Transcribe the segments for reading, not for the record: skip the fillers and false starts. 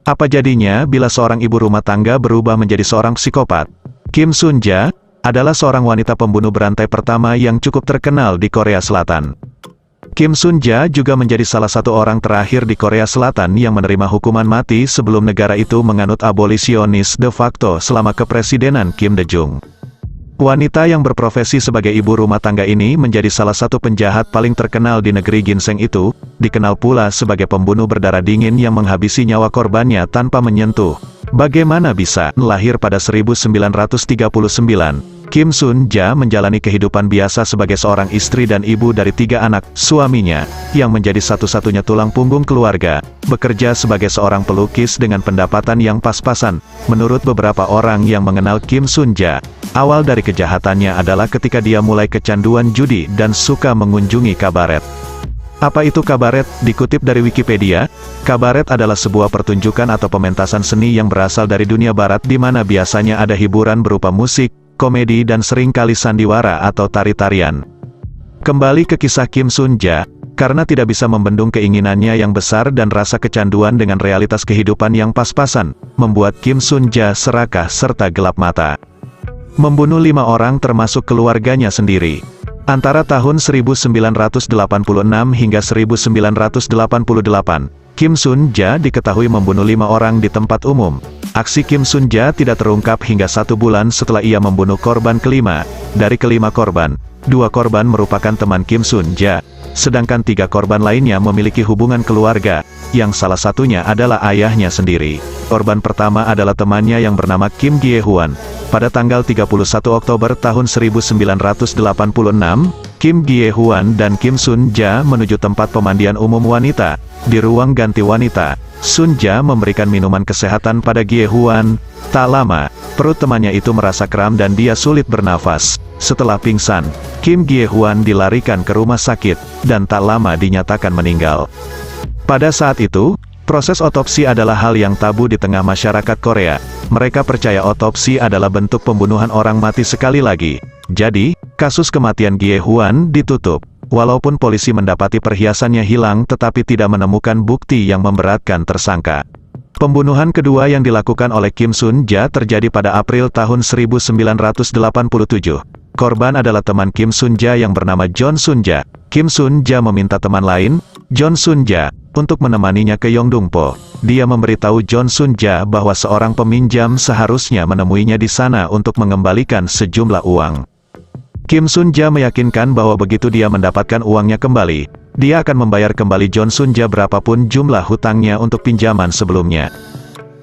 Apa jadinya bila seorang ibu rumah tangga berubah menjadi seorang psikopat? Kim Sun-ja adalah seorang wanita pembunuh berantai pertama yang cukup terkenal di Korea Selatan. Kim Sun-ja juga menjadi salah satu orang terakhir di Korea Selatan yang menerima hukuman mati sebelum negara itu menganut abolisionis de facto selama kepresidenan Kim Dae-jung. Wanita yang berprofesi sebagai ibu rumah tangga ini menjadi salah satu penjahat paling terkenal di negeri ginseng itu, dikenal pula sebagai pembunuh berdarah dingin yang menghabisi nyawa korbannya tanpa menyentuh. Bagaimana bisa? Lahir pada 1939, Kim Sun-ja menjalani kehidupan biasa sebagai seorang istri dan ibu dari 3 anak. Suaminya, yang menjadi satu-satunya tulang punggung keluarga, bekerja sebagai seorang pelukis dengan pendapatan yang pas-pasan. Menurut beberapa orang yang mengenal Kim Sun-ja, awal dari kejahatannya adalah ketika dia mulai kecanduan judi dan suka mengunjungi kabaret. Apa itu kabaret? Dikutip dari Wikipedia, kabaret adalah sebuah pertunjukan atau pementasan seni yang berasal dari dunia barat di mana biasanya ada hiburan berupa musik, komedi dan seringkali sandiwara atau tari-tarian. Kembali ke kisah Kim Sun-ja, karena tidak bisa membendung keinginannya yang besar dan rasa kecanduan dengan realitas kehidupan yang pas-pasan, membuat Kim Sun-ja serakah serta gelap mata. Membunuh 5 orang termasuk keluarganya sendiri. Antara tahun 1986 hingga 1988, Kim Sun-ja diketahui membunuh 5 orang di tempat umum. Aksi Kim Sun-ja tidak terungkap hingga 1 bulan setelah ia membunuh korban kelima. Dari kelima korban, 2 korban merupakan teman Kim Sun-ja, sedangkan 3 korban lainnya memiliki hubungan keluarga, yang salah satunya adalah ayahnya sendiri. Korban pertama adalah temannya yang bernama Kim Gye-hwan. Pada tanggal 31 Oktober tahun 1986, Kim Gye-hwan dan Kim Sun-ja menuju tempat pemandian umum wanita. Di ruang ganti wanita, Sun-ja memberikan minuman kesehatan pada Gye-hwan. Tak lama, perut temannya itu merasa kram dan dia sulit bernafas. Setelah pingsan, Kim Gye-hwan dilarikan ke rumah sakit, dan tak lama dinyatakan meninggal. Pada saat itu, proses otopsi adalah hal yang tabu di tengah masyarakat Korea. Mereka percaya otopsi adalah bentuk pembunuhan orang mati sekali lagi. Jadi, kasus kematian Gye-hwan ditutup. Walaupun polisi mendapati perhiasannya hilang tetapi tidak menemukan bukti yang memberatkan tersangka. Pembunuhan kedua yang dilakukan oleh Kim Sun-ja terjadi pada April tahun 1987. Korban adalah teman Kim Sun-ja yang bernama John Sun-ja. Kim Sun-ja meminta teman lain, John Sun-ja, untuk menemaninya ke Yeongdongpo. Dia memberitahu John Sun-ja bahwa seorang peminjam seharusnya menemuinya di sana untuk mengembalikan sejumlah uang. Kim Sun-ja meyakinkan bahwa begitu dia mendapatkan uangnya kembali, dia akan membayar kembali John Sun-ja berapapun jumlah hutangnya untuk pinjaman sebelumnya.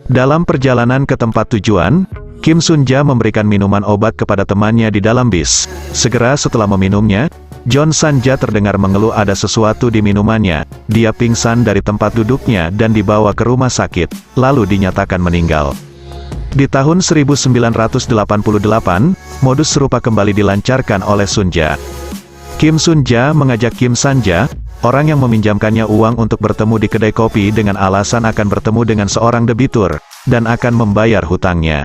Dalam perjalanan ke tempat tujuan, Kim Sun-ja memberikan minuman obat kepada temannya di dalam bis. Segera setelah meminumnya, John Sun-ja terdengar mengeluh ada sesuatu di minumannya. Dia pingsan dari tempat duduknya dan dibawa ke rumah sakit, lalu dinyatakan meninggal. Di tahun 1988, modus serupa kembali dilancarkan oleh Sun-ja. Kim Sun-ja mengajak Kim San-ja, orang yang meminjamkannya uang untuk bertemu di kedai kopi dengan alasan akan bertemu dengan seorang debitur, dan akan membayar hutangnya.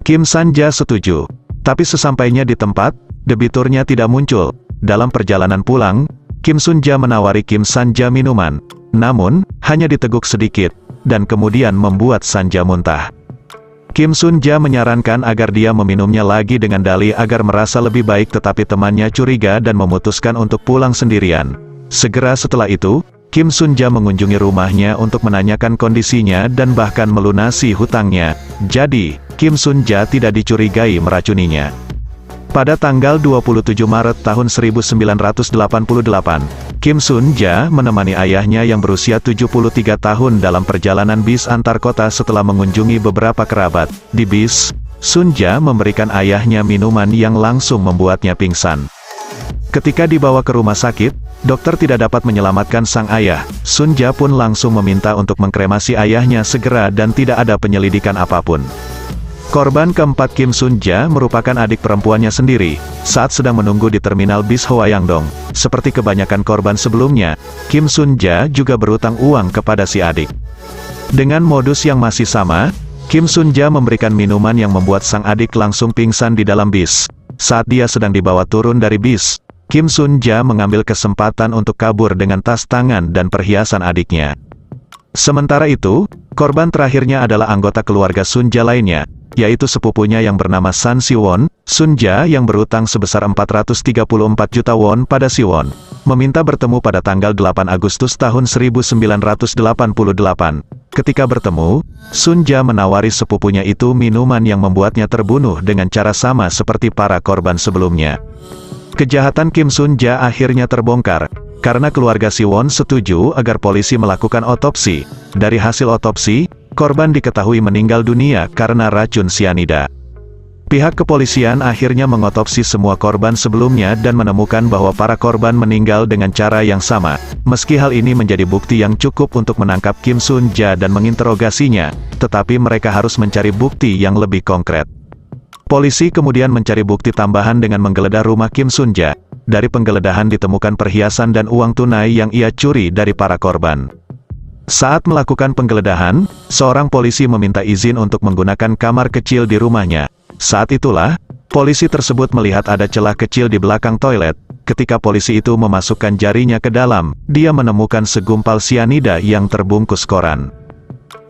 Kim San-ja setuju. Tapi sesampainya di tempat, debiturnya tidak muncul. Dalam perjalanan pulang, Kim Sun-ja menawari Kim San-ja minuman. Namun, hanya diteguk sedikit, dan kemudian membuat San-ja muntah. Kim Sun-ja menyarankan agar dia meminumnya lagi dengan dalih agar merasa lebih baik tetapi temannya curiga dan memutuskan untuk pulang sendirian. Segera setelah itu, Kim Sun-ja mengunjungi rumahnya untuk menanyakan kondisinya dan bahkan melunasi hutangnya. Jadi, Kim Sun-ja tidak dicurigai meracuninya. Pada tanggal 27 Maret tahun 1988, Kim Sun-ja menemani ayahnya yang berusia 73 tahun dalam perjalanan bis antar kota setelah mengunjungi beberapa kerabat. Di bis, Sun-ja memberikan ayahnya minuman yang langsung membuatnya pingsan. Ketika dibawa ke rumah sakit, dokter tidak dapat menyelamatkan sang ayah. Sun-ja pun langsung meminta untuk mengkremasi ayahnya segera dan tidak ada penyelidikan apapun. Korban keempat Kim Sun-ja merupakan adik perempuannya sendiri, saat sedang menunggu di terminal bis Hwayangdong. Seperti kebanyakan korban sebelumnya, Kim Sun-ja juga berutang uang kepada si adik. Dengan modus yang masih sama, Kim Sun-ja memberikan minuman yang membuat sang adik langsung pingsan di dalam bis. Saat dia sedang dibawa turun dari bis, Kim Sun-ja mengambil kesempatan untuk kabur dengan tas tangan dan perhiasan adiknya. Sementara itu, korban terakhirnya adalah anggota keluarga Sunja lainnya, yaitu sepupunya yang bernama San Siwon. Sunja yang berutang sebesar 434 juta won pada Siwon, meminta bertemu pada tanggal 8 Agustus tahun 1988. Ketika bertemu, Sunja menawari sepupunya itu minuman yang membuatnya terbunuh dengan cara sama seperti para korban sebelumnya. Kejahatan Kim Sunja akhirnya terbongkar, karena keluarga Siwon setuju agar polisi melakukan otopsi. Dari hasil otopsi, korban diketahui meninggal dunia karena racun sianida. Pihak kepolisian akhirnya mengotopsi semua korban sebelumnya dan menemukan bahwa para korban meninggal dengan cara yang sama. Meski hal ini menjadi bukti yang cukup untuk menangkap Kim Sunja dan menginterogasinya, tetapi mereka harus mencari bukti yang lebih konkret. Polisi kemudian mencari bukti tambahan dengan menggeledah rumah Kim Sunja. Dari penggeledahan ditemukan perhiasan dan uang tunai yang ia curi dari para korban. Saat melakukan penggeledahan, seorang polisi meminta izin untuk menggunakan kamar kecil di rumahnya. Saat itulah, polisi tersebut melihat ada celah kecil di belakang toilet. Ketika polisi itu memasukkan jarinya ke dalam, dia menemukan segumpal sianida yang terbungkus koran.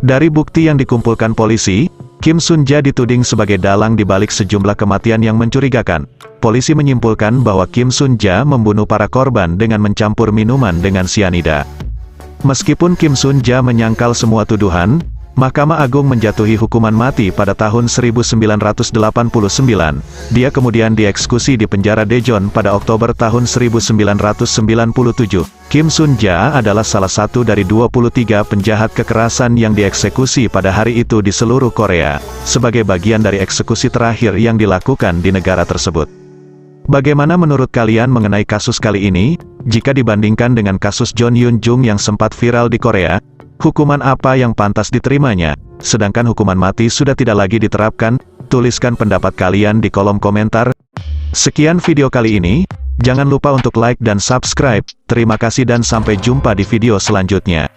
Dari bukti yang dikumpulkan polisi, Kim Sunja dituding sebagai dalang di balik sejumlah kematian yang mencurigakan. Polisi menyimpulkan bahwa Kim Sunja membunuh para korban dengan mencampur minuman dengan sianida. Meskipun Kim Sunja menyangkal semua tuduhan, Mahkamah Agung menjatuhi hukuman mati pada tahun 1989. Dia kemudian dieksekusi di penjara Daejeon pada Oktober tahun 1997. Kim Sunja adalah salah satu dari 23 penjahat kekerasan yang dieksekusi pada hari itu di seluruh Korea, sebagai bagian dari eksekusi terakhir yang dilakukan di negara tersebut. Bagaimana menurut kalian mengenai kasus kali ini? Jika dibandingkan dengan kasus John Yoon Jung yang sempat viral di Korea, hukuman apa yang pantas diterimanya? Sedangkan hukuman mati sudah tidak lagi diterapkan? Tuliskan pendapat kalian di kolom komentar. Sekian video kali ini, jangan lupa untuk like dan subscribe. Terima kasih dan sampai jumpa di video selanjutnya.